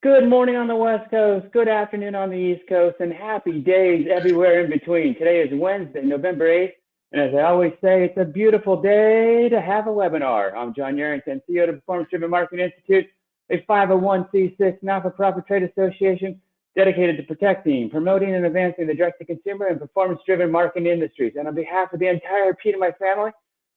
Good morning on the West Coast, good afternoon on the East Coast, and happy days everywhere in between. Today is Wednesday, November 8th, and as I always say, it's a beautiful day to have a webinar. I'm John Yarrington, CEO of the Performance Driven Marketing Institute, a 501c6 not-for-profit trade association dedicated to protecting, promoting, and advancing the direct-to-consumer and performance-driven marketing industries. And on behalf of the entire PDMI family,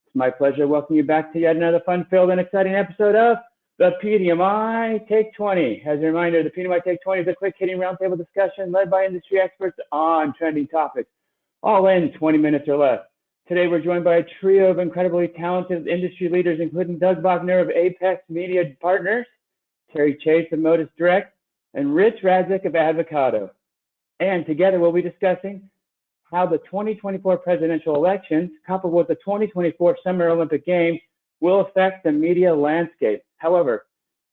it's my pleasure to welcome you back to yet another fun-filled and exciting episode of the PDMI Take 20. As a reminder, the PDMI Take 20 is a quick-hitting roundtable discussion led by industry experts on trending topics, all in 20 minutes or less. Today, we're joined by a trio of incredibly talented industry leaders, including Doug Bognar of Apex Media Partners, Terry Chase of Modus Direct, and Rich Radzik of Advocado. And together, we'll be discussing how the 2024 presidential elections, coupled with the 2024 Summer Olympic Games, will affect the media landscape. However,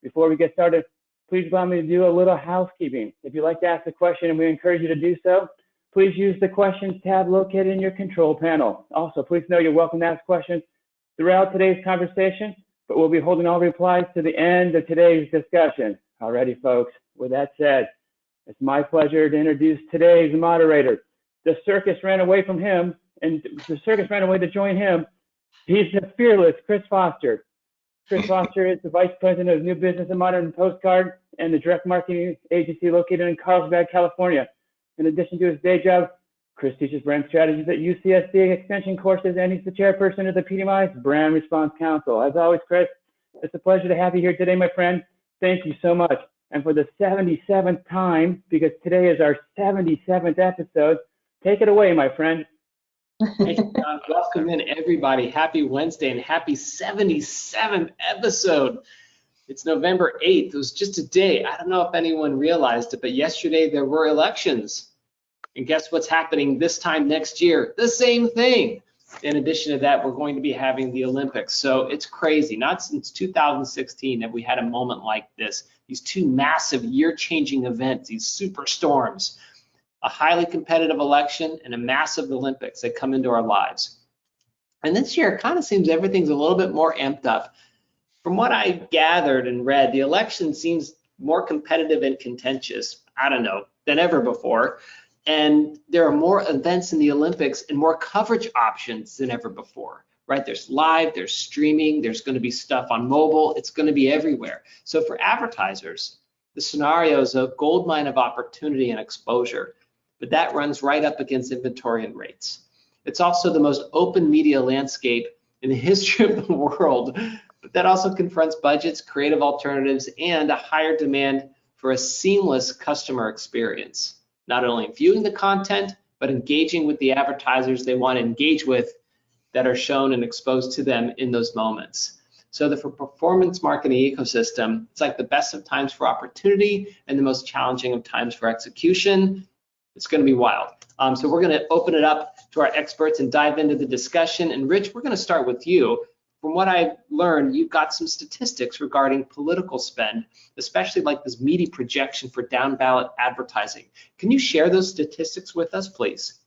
before we get started, please allow me to do a little housekeeping. If you'd like to ask a question, and we encourage you to do so, please use the questions tab located in your control panel. Also, please know you're welcome to ask questions throughout today's conversation, but we'll be holding all replies to the end of today's discussion. Alrighty, folks, with that said, it's my pleasure to introduce today's moderator. The circus ran away from him, and the circus ran away to join him. He's the fearless Chris Foster. Chris Foster is the Vice President of New Business and Modern Postcard and the direct marketing agency located in Carlsbad, California. In addition to his day job, Chris teaches brand strategies at UCSD extension courses, and he's the chairperson of the PDMI's Brand Response Council. As always, Chris, it's a pleasure to have you here today, my friend. Thank you so much. And for the 77th time, because today is our 77th episode, take it away, my friend. Hey, John, welcome in everybody. Happy Wednesday and happy 77th episode. It's November 8th. It was just a day. I don't know if anyone realized it, but yesterday there were elections. And guess what's happening this time next year? The same thing. In addition to that, we're going to be having the Olympics. So it's crazy. Not since 2016 have we had a moment like this. These two massive year-changing events, these superstorms. A highly competitive election and a massive Olympics that come into our lives. And this year, it kind of seems everything's a little bit more amped up. From what I gathered and read, the election seems more competitive and contentious, I don't know, than ever before. And there are more events in the Olympics and more coverage options than ever before, right? There's live, there's streaming, there's going to be stuff on mobile, it's going to be everywhere. So for advertisers, the scenario is a goldmine of opportunity and exposure. But that runs right up against inventory and rates. It's also the most open media landscape in the history of the world, but that also confronts budgets, creative alternatives, and a higher demand for a seamless customer experience. Not only viewing the content, but engaging with the advertisers they want to engage with that are shown and exposed to them in those moments. So the performance marketing ecosystem, it's like the best of times for opportunity and the most challenging of times for execution. It's going to be wild. So we're going to open it up to our experts and dive into the discussion. And Rich, we're going to start with you. From what I've learned, you've got some statistics regarding political spend, especially like this media projection for down ballot advertising. Can you share those statistics with us, please?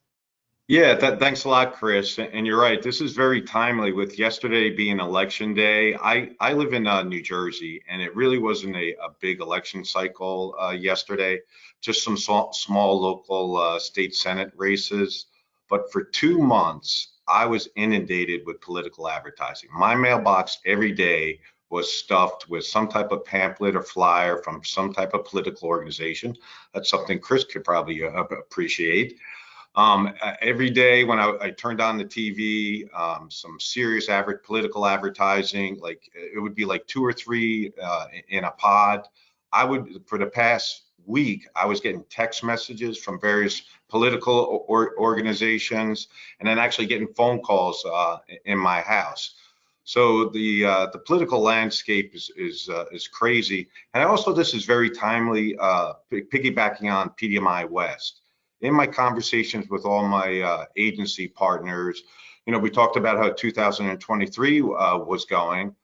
Yeah, thanks a lot, Chris. And you're right. This is very timely with yesterday being election day. I live in New Jersey, and it really wasn't a big election cycle yesterday, just some small local state Senate races. But for 2 months, I was inundated with political advertising. My mailbox every day was stuffed with some type of pamphlet or flyer from some type of political organization. That's something Chris could probably appreciate. Every day when I turned on the TV, some serious political advertising, like it would be like 2 or 3 in a pod. For the past week, I was getting text messages from various political organizations, and then actually getting phone calls in my house. So the political landscape is crazy. And also this is very timely, piggybacking on PDMI West. In my conversations with all my agency partners, we talked about how 2023 was going,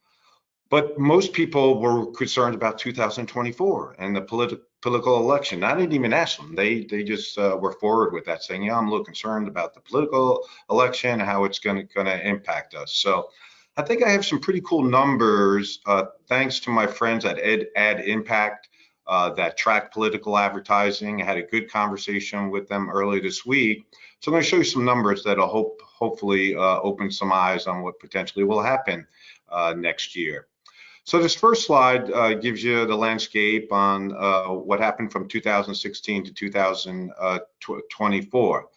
but most people were concerned about 2024 and the political election. I didn't even ask them. They just were forward with that, saying, yeah, I'm a little concerned about the political election and how it's going to impact us. So I think I have some pretty cool numbers, thanks to my friends at Ad Impact. that track political advertising. I had a good conversation with them earlier this week. So I'm going to show you some numbers that'll hopefully open some eyes on what potentially will happen next year. So this first slide gives you the landscape on what happened from 2016 to 2024.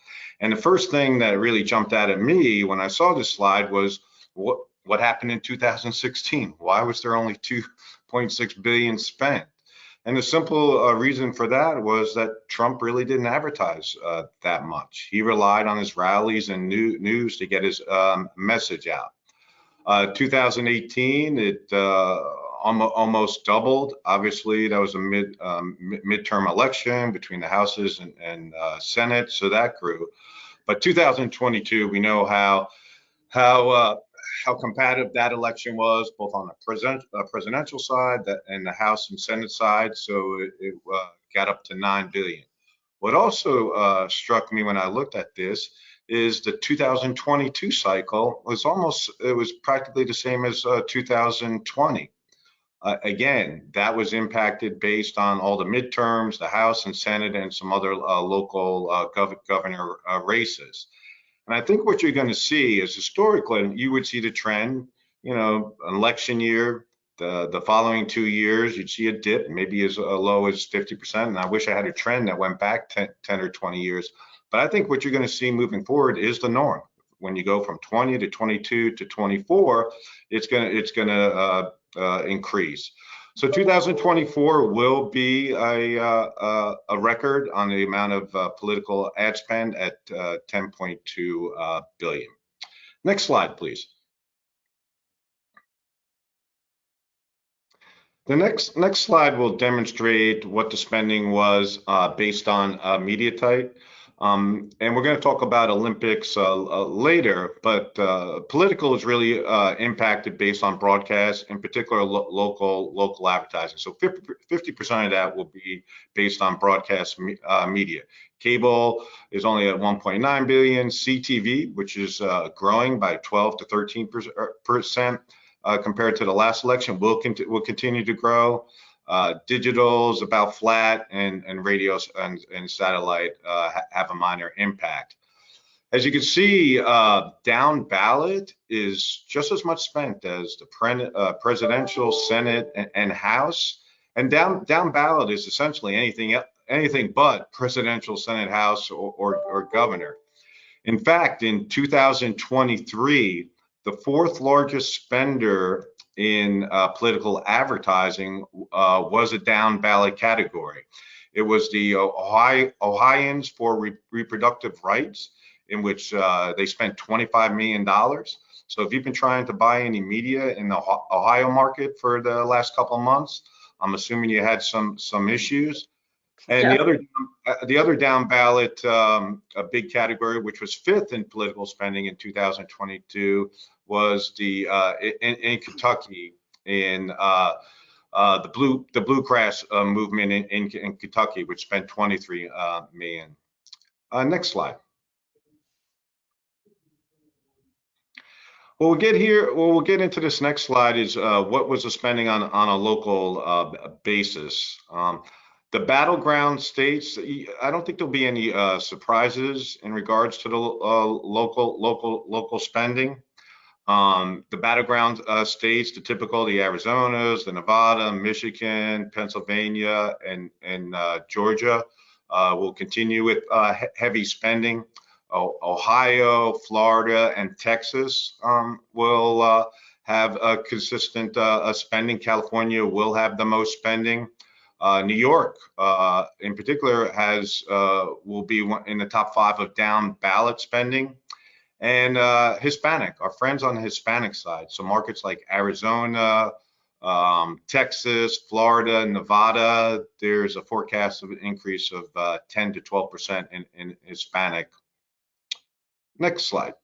And the first thing that really jumped out at me when I saw this slide was what happened in 2016? Why was there only 2.6 billion spent? And the simple reason for that was that Trump really didn't advertise that much. He relied on his rallies and news to get his message out. 2018, it almost doubled. Obviously, that was a midterm election between the Houses and Senate, so that grew. But 2022, we know how competitive that election was, both on the presidential side and the House and Senate side. So it got up to 9 billion. What also struck me when I looked at this is the 2022 cycle was practically the same as 2020. Again, that was impacted based on all the midterms, the House and Senate, and some other local governor races. And I think what you're going to see is historically, you would see the trend, election year, the following 2 years, you'd see a dip, maybe as low as 50%. And I wish I had a trend that went back 10 or 20 years. But I think what you're going to see moving forward is the norm. When you go from 20 to 22 to 24, it's going to increase. So 2024 will be a record on the amount of political ad spend at 10.2 billion. Next slide, please. The next slide will demonstrate what the spending was based on media type. And we're going to talk about Olympics later, but political is really impacted based on broadcast, in particular local advertising. So 50% of that will be based on broadcast media. Cable is only at 1.9 billion. CTV, which is growing by 12 to 13% compared to the last election, will continue to grow. Digital is about flat, and radios and satellite have a minor impact. As you can see, down ballot is just as much spent as the presidential, Senate, and House. And down ballot is essentially anything but presidential, Senate, House, or governor. In fact, in 2023, the fourth largest spender in political advertising was a down ballot category. It was the Ohioans for reproductive rights, in which they spent $25 million. So if you've been trying to buy any media in the Ohio market for the last couple of months, I'm assuming you had some issues. And the other down ballot, a big category, which was fifth in political spending in 2022, was in Kentucky in the bluegrass movement in Kentucky, which spent 23 million. Next slide. We'll get into this next slide is what was the spending on a local basis. The battleground states, I don't think there'll be any surprises in regards to the local spending. The battleground states, the Arizonas, the Nevada, Michigan, Pennsylvania, and Georgia will continue with heavy spending. Ohio, Florida, and Texas will have a consistent spending. California will have the most spending. New York, in particular, will be in the top 5 of down ballot spending. And Hispanic, our friends on the Hispanic side, so markets like Arizona, Texas, Florida, Nevada, there's a forecast of an increase of 10 to 12% in Hispanic. Next slide.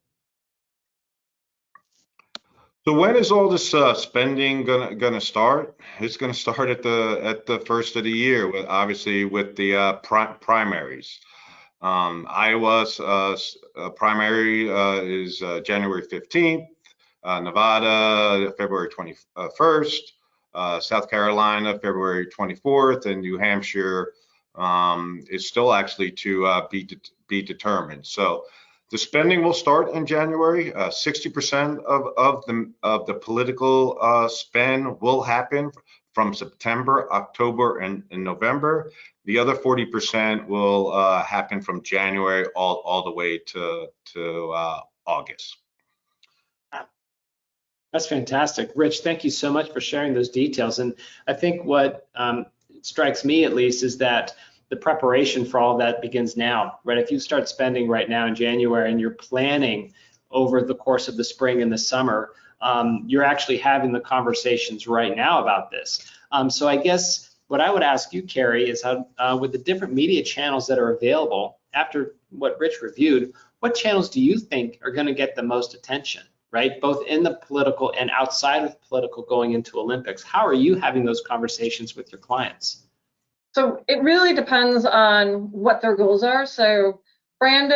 So when is all this spending gonna start? It's gonna start at the first of the year, obviously with the primaries. Iowa's primary is January 15th, Nevada February 21st, South Carolina, February 24th, and New Hampshire is still actually to be determined. So the spending will start in January. 60% of the political spend will happen from September, October, and November. The other 40% will happen from January all the way to August. That's fantastic. Rich, thank you so much for sharing those details. And I think what strikes me at least is that the preparation for all of that begins now, right? If you start spending right now in January and you're planning over the course of the spring and the summer, you're actually having the conversations right now about this. So I guess what I would ask you, Carey, is how with the different media channels that are available, after what Rich reviewed, what channels do you think are going to get the most attention, right? Both in the political and outside of political going into Olympics. How are you having those conversations with your clients? So it really depends on what their goals are. So brand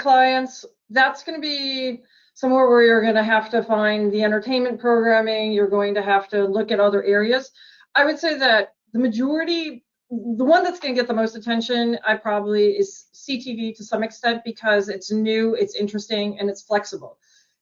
clients, that's going to be somewhere where you're going to have to find the entertainment programming. You're going to have to look at other areas. I would say that the majority, the one that's going to get the most attention, is CTV to some extent, because it's new, it's interesting, and it's flexible.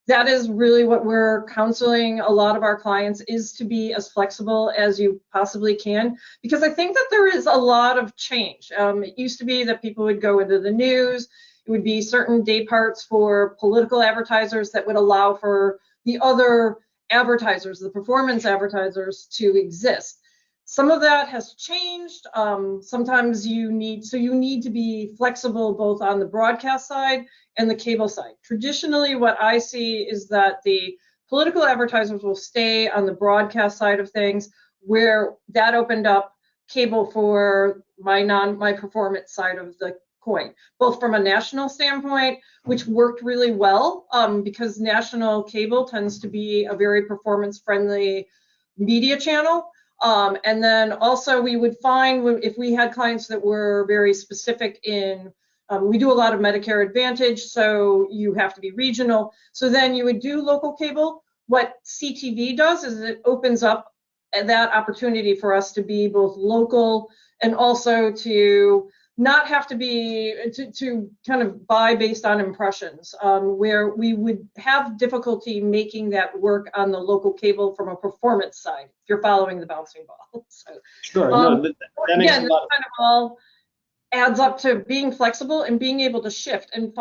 That is really what we're counseling a lot of our clients, is to be as flexible as you possibly can, because I think that there is a lot of change. It used to be that people would go into the news. It would be certain day parts for political advertisers that would allow for the other advertisers, the performance advertisers, to exist. Some of that has changed. Sometimes you need to be flexible both on the broadcast side and the cable side. Traditionally, what I see is that the political advertisers will stay on the broadcast side of things, where that opened up cable for my performance side of the coin, both from a national standpoint, which worked really well, because national cable tends to be a very performance-friendly media channel. And then also we would find, if we had clients that were very specific in, we do a lot of Medicare Advantage, so you have to be regional. So then you would do local cable. What CTV does is it opens up that opportunity for us to be both local and also to not have to be, to kind of buy based on impressions, where we would have difficulty making that work on the local cable from a performance side, if you're following the bouncing ball. So, sure, no, that makes again, a lot of kind of all adds up to being flexible and being able to shift and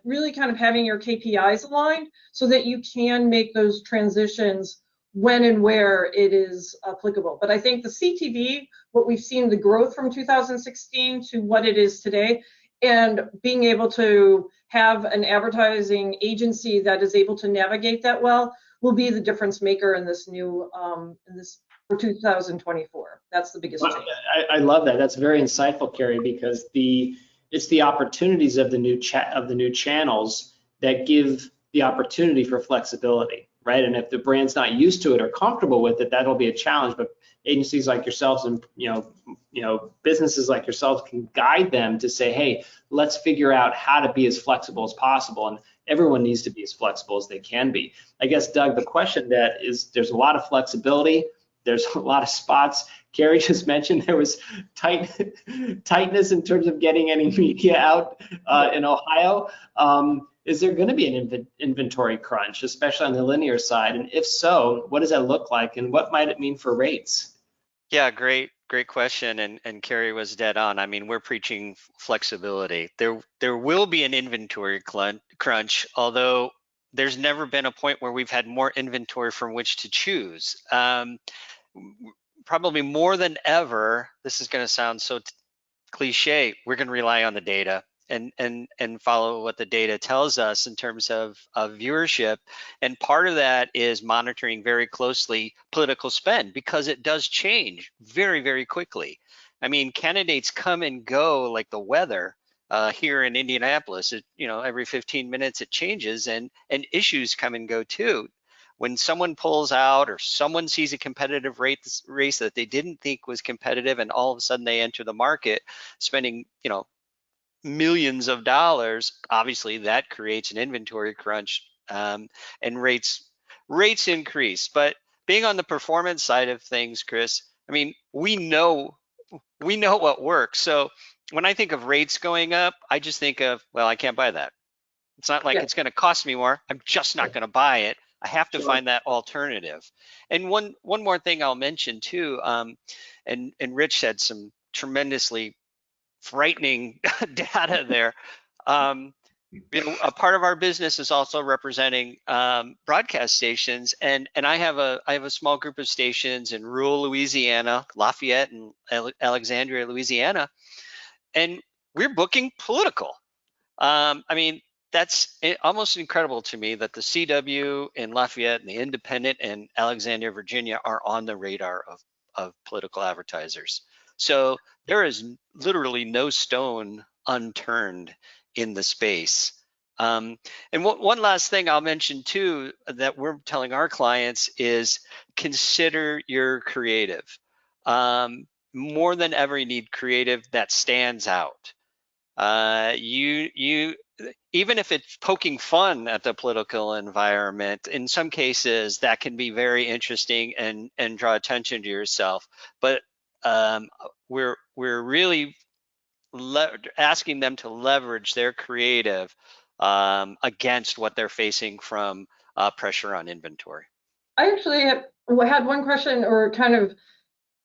really kind of having your KPIs aligned so that you can make those transitions when and where it is applicable. But I think the CTV, what we've seen, the growth from 2016 to what it is today, and being able to have an advertising agency that is able to navigate that well, will be the difference maker in this new, for 2024. That's the biggest change. I love that. That's very insightful, Carey, because it's the opportunities of the new channels that give the opportunity for flexibility, right? And if the brand's not used to it or comfortable with it, that'll be a challenge. But agencies like yourselves and businesses like yourselves can guide them to say, hey, let's figure out how to be as flexible as possible. And everyone needs to be as flexible as they can be. I guess, Doug, the question that is, there's a lot of flexibility. There's a lot of spots. Carey just mentioned there was tightness in terms of getting any media out in Ohio. Is there going to be an inventory crunch, especially on the linear side? And if so, what does that look like, and what might it mean for rates? Yeah, great question. And Carey was dead on. I mean, we're preaching flexibility. There will be an inventory crunch, although there's never been a point where we've had more inventory from which to choose. Probably more than ever, this is going to sound so cliche, we're going to rely on the data and follow what the data tells us in terms of viewership. And part of that is monitoring very closely political spend, because it does change very, very quickly. I mean, candidates come and go like the weather. Here in Indianapolis, every 15 minutes it changes, and issues come and go too. When someone pulls out or someone sees a competitive race that they didn't think was competitive, and all of a sudden they enter the market spending, millions of dollars, obviously that creates an inventory crunch, and rates increase. But being on the performance side of things, Chris, I mean, we know what works. So when I think of rates going up, I just think of, well, I can't buy that. It's not like Yeah. it's going to cost me more. I'm just not going to buy it. I have to Sure. find that alternative. And one more thing I'll mention too, and Rich had some tremendously frightening data there. A part of our business is also representing broadcast stations, and I have a small group of stations in rural Louisiana, Lafayette and Alexandria, Louisiana, and we're booking political. I mean, that's almost incredible to me that the CW in Lafayette and the Independent in Alexandria, Virginia are on the radar of political advertisers. So there is literally no stone unturned in the space. And one last thing I'll mention too that we're telling our clients is consider your creative. More than ever, you need creative that stands out. Even if it's poking fun at the political environment, in some cases that can be very interesting and draw attention to yourself. But we're really asking them to leverage their creative against what they're facing from pressure on inventory. I actually had one question, or kind of,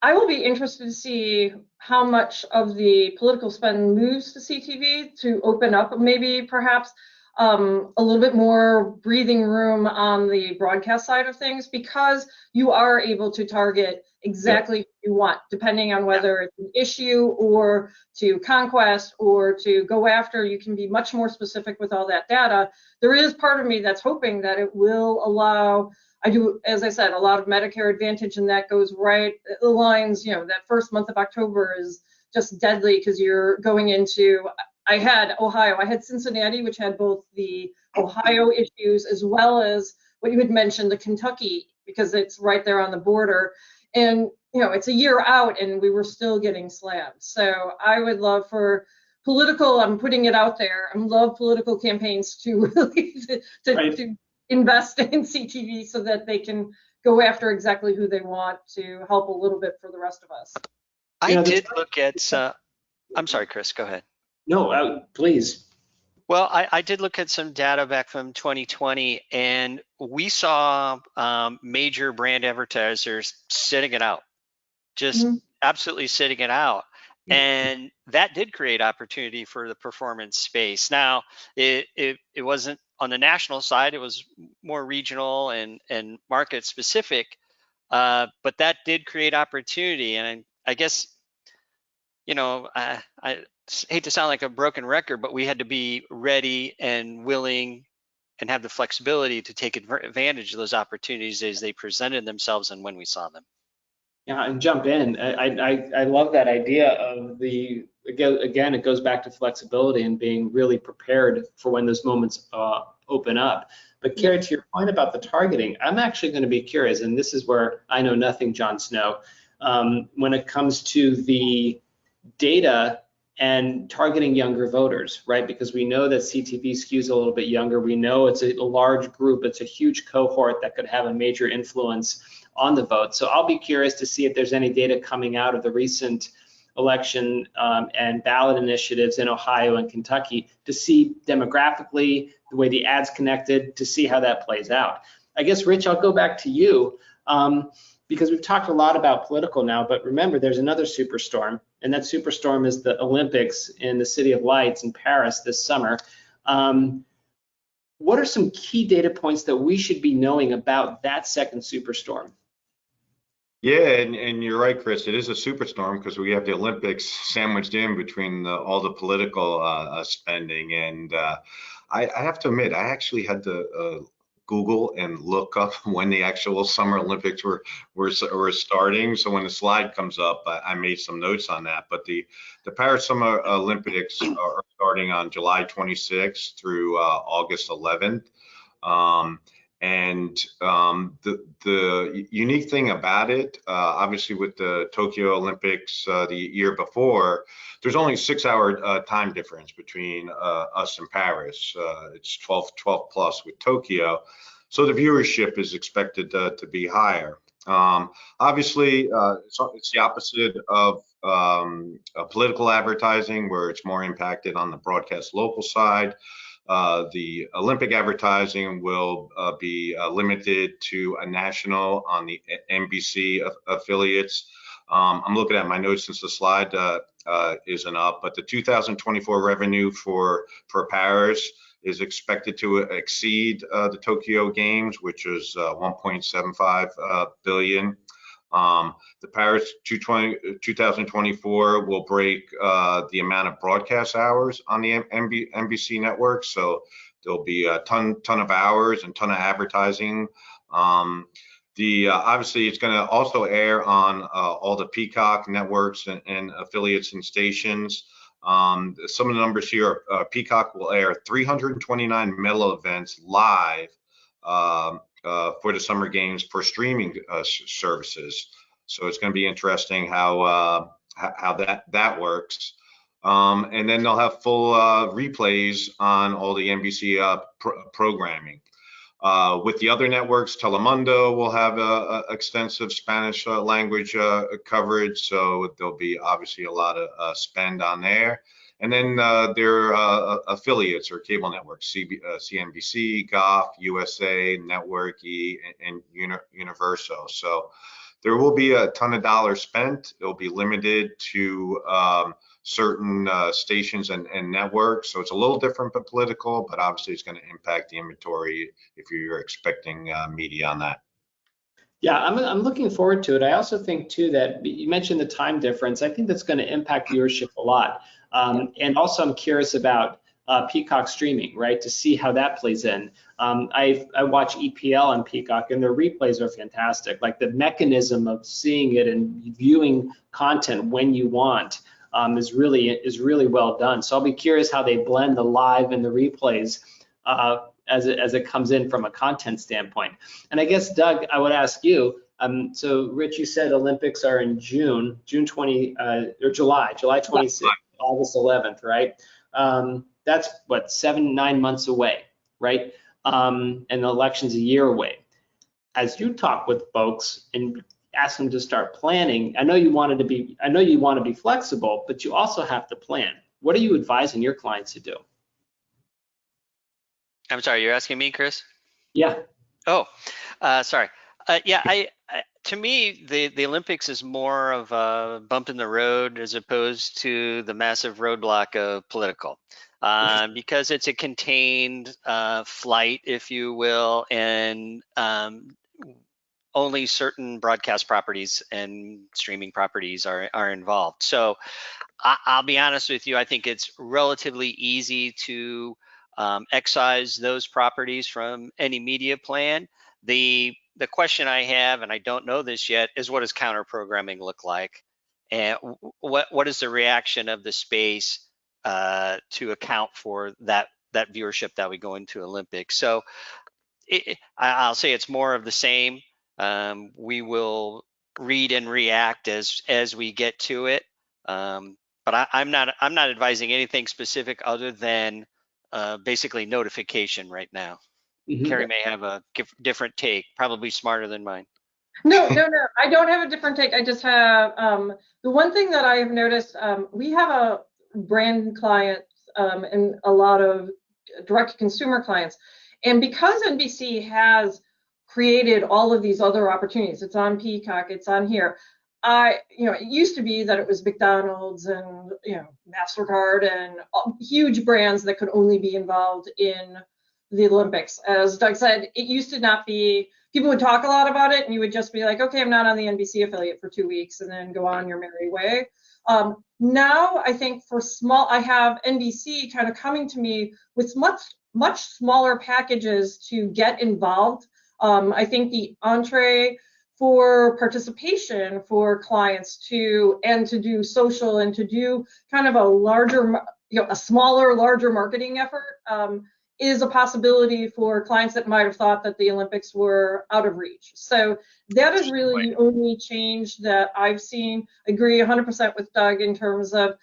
I will be interested to see how much of the political spend moves to CTV to open up maybe perhaps a little bit more breathing room on the broadcast side of things, because you are able to target exactly what you want, depending on whether it's an issue or to conquest or to go after. You can be much more specific with all that data. There is part of me that's hoping that it will allow, I do, as I said, a lot of Medicare Advantage, and that goes right, the lines, that first month of October is just deadly because you're going into, I had Ohio, I had Cincinnati, which had both the Ohio issues as well as what you had mentioned, the Kentucky, because it's right there on the border. And, it's a year out and we were still getting slammed. So I would love for political, I'm putting it out there, I love political campaigns to really to invest in CTV so that they can go after exactly who they want to help a little bit for the rest of us. I did look at, I'm sorry, Chris, go ahead. No, please. Well, I did look at some data back from 2020, and we saw major brand advertisers sitting it out, just absolutely sitting it out. And that did create opportunity for the performance space. Now, it wasn't on the national side, it was more regional and market specific, but that did create opportunity. And I guess, I hate to sound like a broken record, but we had to be ready and willing and have the flexibility to take advantage of those opportunities as they presented themselves and when we saw them. Yeah, and jump in. I love that idea of again, it goes back to flexibility and being really prepared for when those moments open up. But Carey, to your point about the targeting, I'm actually going to be curious, and this is where I know nothing, Jon Snow, when it comes to the data and targeting younger voters, right? Because we know that CTV skews a little bit younger. We know it's a large group. It's a huge cohort that could have a major influence on the vote. So I'll be curious to see if there's any data coming out of the recent election and ballot initiatives in Ohio and Kentucky to see demographically the way the ads connected, to see how that plays out. I guess, Rich, I'll go back to you because we've talked a lot about political now, but remember there's another superstorm, and that superstorm is the Olympics in the City of Lights in Paris this summer. What are some key data points that we should be knowing about that second superstorm? Yeah, and you're right, Chris. It is a superstorm because we have the Olympics sandwiched in between all the political spending. And I have to admit, I actually had to Google and look up when the actual Summer Olympics were starting. So when the slide comes up, I made some notes on that. But the Paris Summer Olympics are starting on July 26th through August 11th. The unique thing about it, obviously with the Tokyo Olympics the year before, there's only a 6-hour time difference between us and Paris. It's 12 plus with Tokyo. So the viewership is expected to be higher. Obviously, it's the opposite of political advertising, where it's more impacted on the broadcast local side. The Olympic advertising will be limited to a national on the NBC affiliates. I'm looking at my notes since the slide isn't up, but the 2024 revenue for Paris is expected to exceed the Tokyo Games, which is 1.75 billion. The Paris 2024 will break the amount of broadcast hours on the NBC network, so there'll be a ton of hours and ton of advertising. Obviously, it's going to also air on all the Peacock networks and affiliates and stations. Some of the numbers here are Peacock will air 329 medal events live for the Summer Games for streaming services. So it's going to be interesting how that works. And then they'll have full replays on all the NBC programming. With the other networks, Telemundo will have extensive Spanish language coverage, so there'll be obviously a lot of spend on there. And then their affiliates or cable networks, CNBC, GOF, USA, Network E, and Universo. So there will be a ton of dollars spent. It'll be limited to certain stations and networks. So it's a little different but political, but obviously it's going to impact the inventory if you're expecting media on that. Yeah, I'm looking forward to it. I also think too that you mentioned the time difference. I think that's going to impact viewership a lot. And also I'm curious about Peacock streaming, right, to see how that plays in. I watch EPL on Peacock and their replays are fantastic. Like the mechanism of seeing it and viewing content when you want is really well done. So I'll be curious how they blend the live and the replays as it comes in from a content standpoint. And I guess, Doug, I would ask you, so Rich, you said Olympics are in June 20, or July 26th, August 11th, right? That's what, 7-9 months away, right? And the election's a year away. As you talk with folks and ask them to start planning, I know you want to be flexible, but you also have to plan. What are you advising your clients to do? I'm sorry, you're asking me, Chris? Yeah. Oh, sorry. Yeah, to me, the Olympics is more of a bump in the road as opposed to the massive roadblock of political, because it's a contained flight, if you will, and only certain broadcast properties and streaming properties are involved. So I'll be honest with you, I think it's relatively easy to excise those properties from any media plan. The question I have, and I don't know this yet, is what does counter programming look like, and what is the reaction of the space to account for that viewership that we go into Olympics? So I'll say it's more of the same. We will read and react as we get to it, but I'm not advising anything specific other than basically notification right now. Mm-hmm. Carey may have a different take, probably smarter than mine. No, I don't have a different take. I just have the one thing that I have noticed. We have a brand client and a lot of direct consumer clients, and because NBC has created all of these other opportunities, it's on Peacock, it's on here. It used to be that it was McDonald's and MasterCard and huge brands that could only be involved in the Olympics. As Doug said, it used to not be, people would talk a lot about it and you would just be like, okay, I'm not on the NBC affiliate for 2 weeks and then go on your merry way. Now I think for small, I have NBC kind of coming to me with much smaller packages to get involved. I think the entree for participation for clients to do social and to do kind of a larger, a smaller, larger marketing effort is a possibility for clients that might have thought that the Olympics were out of reach. So that is really the only change that I've seen. Agree 100% with Doug in terms of,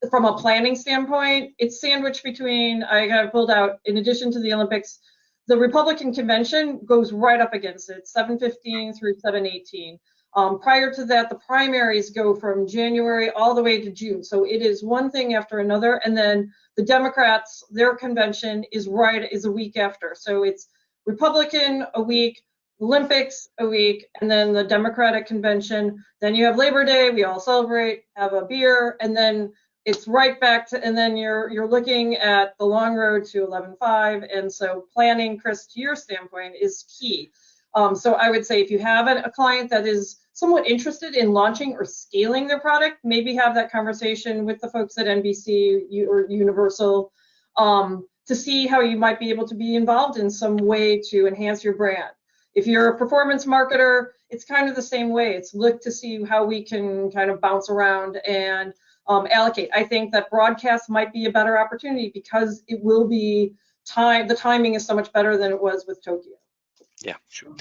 from a planning standpoint, it's sandwiched between, I have pulled out, in addition to the Olympics, The Republican convention goes right up against it, 7/15 through 7/18. Prior to that, the primaries go from January all the way to June. So it is one thing after another. And then the Democrats, their convention is a week after. So it's Republican a week, Olympics a week, and then the Democratic convention. Then you have Labor Day, we all celebrate, have a beer, and then it's right back to, and then you're looking at the long road to 11/5. And so planning, Chris, to your standpoint, is key. So I would say if you have a client that is somewhat interested in launching or scaling their product, maybe have that conversation with the folks at NBC or Universal to see how you might be able to be involved in some way to enhance your brand. If you're a performance marketer, it's kind of the same way. It's look to see how we can kind of bounce around and allocate. I think that broadcast might be a better opportunity because it will be the timing is so much better than it was with Tokyo. Yeah, sure.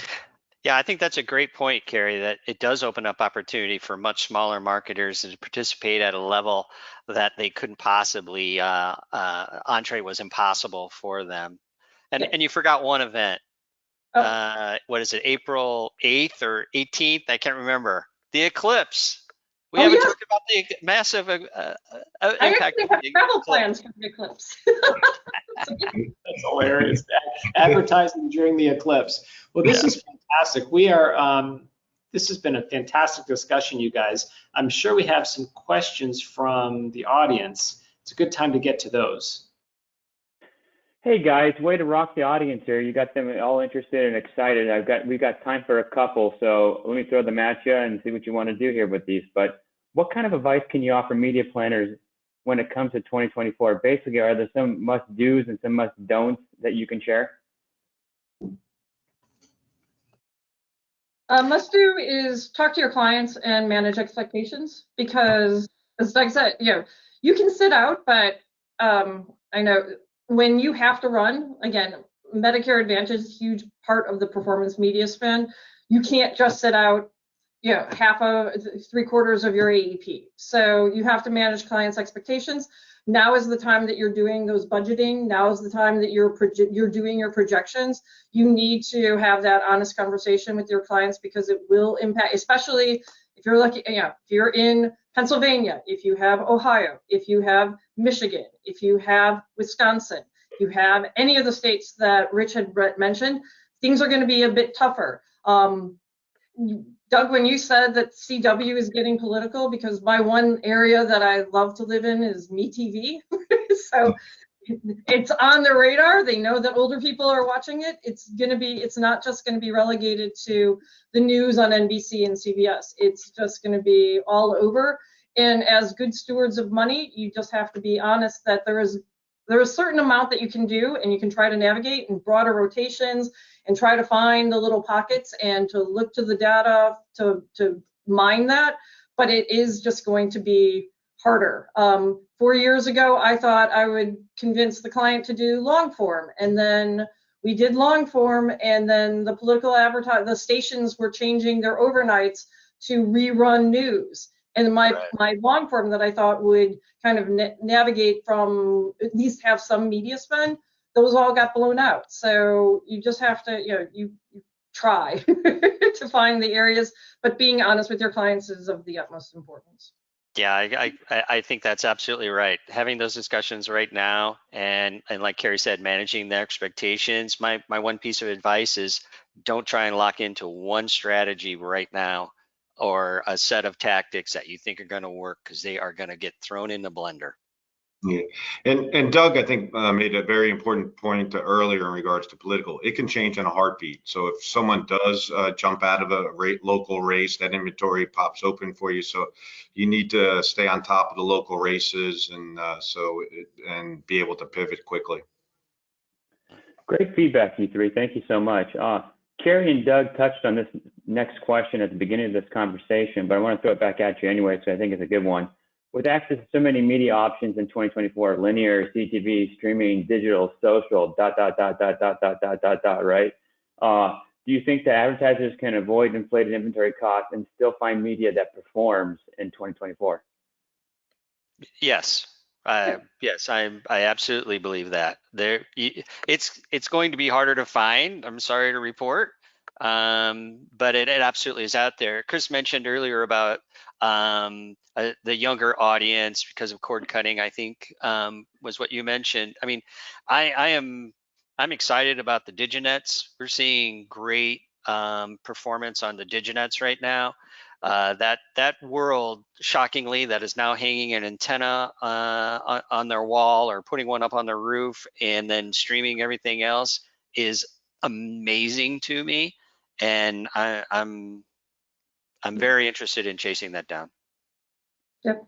Yeah, I think that's a great point, Carey, that it does open up opportunity for much smaller marketers to participate at a level that they couldn't possibly, entree was impossible for them. And you forgot one event. What is it, April 8th or 18th? I can't remember. The eclipse. We haven't talked about the massive impact. I actually have travel plans for the eclipse. That's hilarious. Advertising during the eclipse. Well, this is fantastic. This has been a fantastic discussion, you guys. I'm sure we have some questions from the audience. It's a good time to get to those. Hey guys, way to rock the audience here. You got them all interested and excited. We got time for a couple, so let me throw them at you and see what you want to do here with these. But what kind of advice can you offer media planners when it comes to 2024? Basically, are there some must-dos and some must-don'ts that you can share? Must-do is talk to your clients and manage expectations because, as Doug said, you can sit out, but I know when you have to run, again, Medicare Advantage is a huge part of the performance media spend. You can't just sit out, three-quarters of your AEP. So you have to manage clients' expectations. Now is the time that you're doing those budgeting. Now is the time that you're doing your projections. You need to have that honest conversation with your clients because it will impact, especially if you're looking, if you're in Pennsylvania, if you have Ohio, if you have Michigan, if you have Wisconsin, if you have any of the states that Rich had mentioned, things are going to be a bit tougher. Doug, when you said that CW is getting political, because my one area that I love to live in is MeTV, so it's on the radar. They know that older people are watching it. It's not just going to be relegated to the news on NBC and CBS. It's just going to be all over. And as good stewards of money, you just have to be honest that there is a certain amount that you can do, and you can try to navigate in broader rotations and try to find the little pockets and to look to the data to mine that. But it is just going to be harder. 4 years ago, I thought I would convince the client to do long form, and then we did long form, and then the political the stations were changing their overnights to rerun news. And my long form that I thought would kind of navigate from at least have some media spend, those all got blown out. So you just have to, you try to find the areas, but being honest with your clients is of the utmost importance. Yeah, I think that's absolutely right. Having those discussions right now, and like Carey said, managing their expectations. My one piece of advice is don't try and lock into one strategy right now or a set of tactics that you think are going to work, because they are going to get thrown in the blender. Yeah, and Doug, I think made a very important point earlier in regards to political. It can change in a heartbeat. So if someone does jump out of a local race, that inventory pops open for you. So you need to stay on top of the local races and be able to pivot quickly. Great feedback, you three. Thank you so much. Carey and Doug touched on this next question at the beginning of this conversation, but I want to throw it back at you anyway, so I think it's a good one. With access to so many media options in 2024, linear, CTV, streaming, digital, social, right? Do you think that advertisers can avoid inflated inventory costs and still find media that performs in 2024? Yes. Yes, I absolutely believe that. It's going to be harder to find. I'm sorry to report, but it absolutely is out there. Chris mentioned earlier about the younger audience because of cord cutting. I think was what you mentioned. I mean, I'm excited about the diginets. We're seeing great performance on the diginets right now. That world, shockingly, that is now hanging an antenna on their wall or putting one up on their roof and then streaming everything else is amazing to me, and I'm very interested in chasing that down. Yep.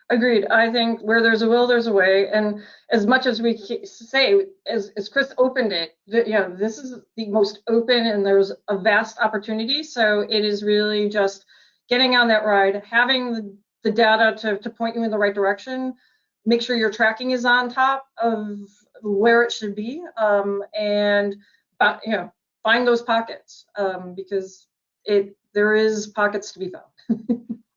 Agreed. I think where there's a will, there's a way. And as much as we say, as Chris opened it, this is the most open and there's a vast opportunity. So it is really just getting on that ride, having the data to point you in the right direction, make sure your tracking is on top of where it should be, and find those pockets, because there is pockets to be found.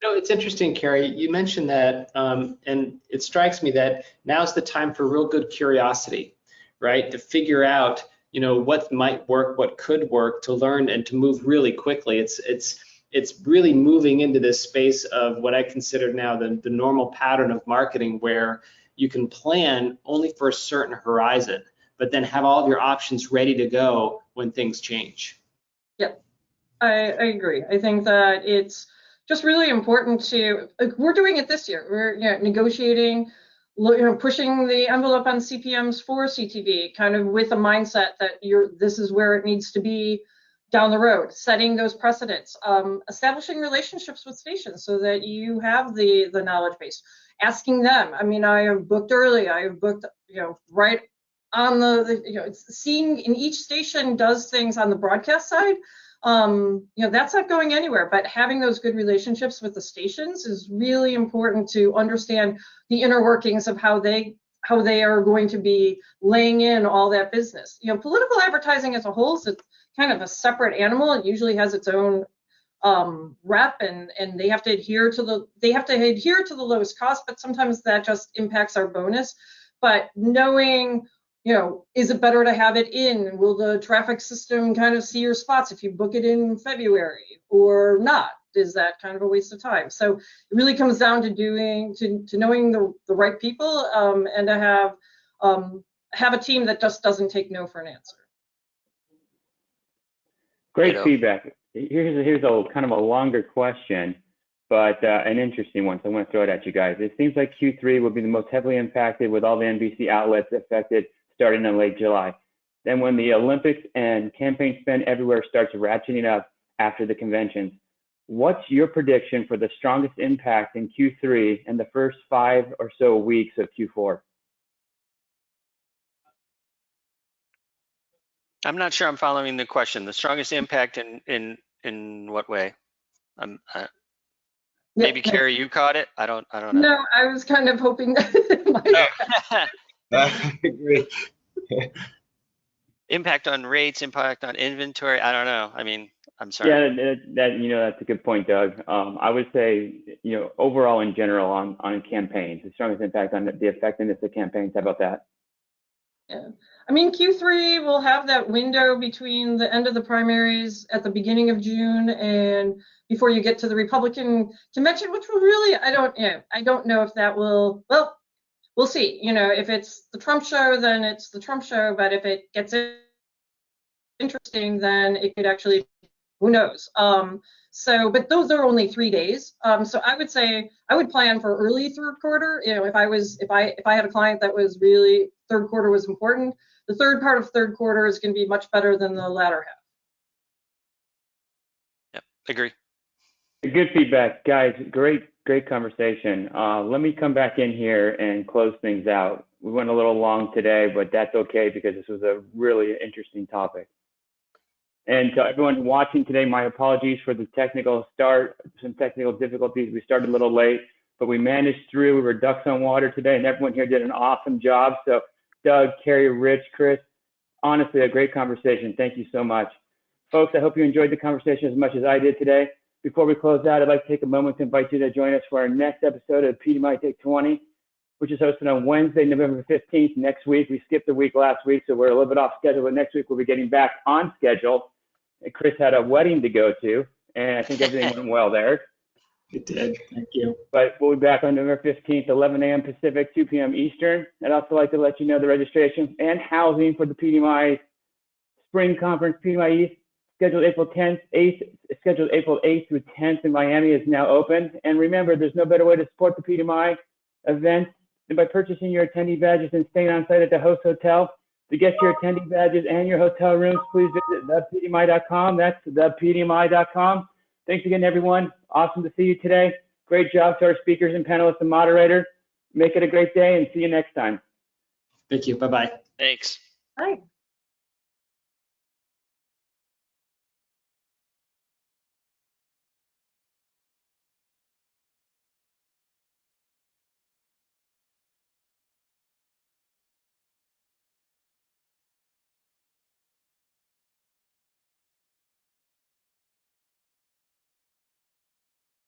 It's interesting, Carey. You mentioned that, and it strikes me that now's the time for real good curiosity, right? To figure out, what might work, what could work, to learn and to move really quickly. It's really moving into this space of what I consider now the normal pattern of marketing, where you can plan only for a certain horizon, but then have all of your options ready to go when things change. Yep, I agree. I think that it's just really important we're doing it this year. We're negotiating, pushing the envelope on CPMs for CTV, kind of with a mindset that this is where it needs to be down the road, setting those precedents, establishing relationships with stations so that you have the knowledge base, asking them. I mean, I have booked early. I have booked, right on seeing in each station does things on the broadcast side. That's not going anywhere, but having those good relationships with the stations is really important to understand the inner workings of how they are going to be laying in all that business. Political advertising as a whole is kind of a separate animal. It usually has its own rep, and they have to adhere to the lowest cost, but sometimes that just impacts our bonus. But knowing, is it better to have it in? Will the traffic system kind of see your spots if you book it in February or not? Is that kind of a waste of time? So it really comes down to knowing the right people, and to have a team that just doesn't take no for an answer. Great feedback. Here's a kind of a longer question, but an interesting one. So I'm going to throw it at you guys. It seems like Q3 will be the most heavily impacted, with all the NBC outlets affected starting in late July. Then when the Olympics and campaign spend everywhere starts ratcheting up after the conventions, what's your prediction for the strongest impact in Q3 and the first 5 or so weeks of Q4? I'm not sure I'm following the question. The strongest impact in what way? Maybe Carey, you caught it. I don't know. No, I was kind of hoping that. I agree. Impact on rates, impact on inventory. I don't know. I mean, I'm sorry. Yeah, that's a good point, Doug. I would say, overall in general on campaigns, the strongest impact on the effectiveness of campaigns. How about that? Yeah. I mean, Q3 will have that window between the end of the primaries at the beginning of June and before you get to the Republican convention, which will really, I don't know if that will, well, we'll see. If it's the Trump show, then it's the Trump show, but if it gets interesting, then it could actually, who knows? But those are only 3 days. So I would say I would plan for early third quarter. If I had a client that was really third quarter was important, the third part of third quarter is going to be much better than the latter half. Yep, agree. Good feedback, guys. Great conversation. Let me come back in here and close things out. We went a little long today, but that's okay because this was a really interesting topic. And to everyone watching today, my apologies for the technical start, some technical difficulties. We started a little late, but we managed through. We were ducks on water today, and everyone here did an awesome job. So Doug, Carey, Rich, Chris, honestly, a great conversation. Thank you so much. Folks, I hope you enjoyed the conversation as much as I did today. Before we close out, I'd like to take a moment to invite you to join us for our next episode of PDMI Take 20. which is hosted on Wednesday, November 15th, next week. We skipped a week last week, so we're a little bit off schedule, but next week we'll be getting back on schedule. And Chris had a wedding to go to, and I think everything went well there. It did. Thank you. But we'll be back on November 15th, 11 a.m. Pacific, 2 p.m. Eastern. I'd also like to let you know the registration and housing for the PDMI Spring Conference, PDMI East, scheduled April 8th through 10th in Miami, is now open. And remember, there's no better way to support the PDMI event than by purchasing your attendee badges and staying on site at the host hotel. To get your attendee badges and your hotel rooms, please visit thepdmi.com. That's thepdmi.com. Thanks again, everyone. Awesome to see you today. Great job to our speakers and panelists and moderator. Make it a great day and see you next time. Thank you. Bye-bye. Thanks. Bye.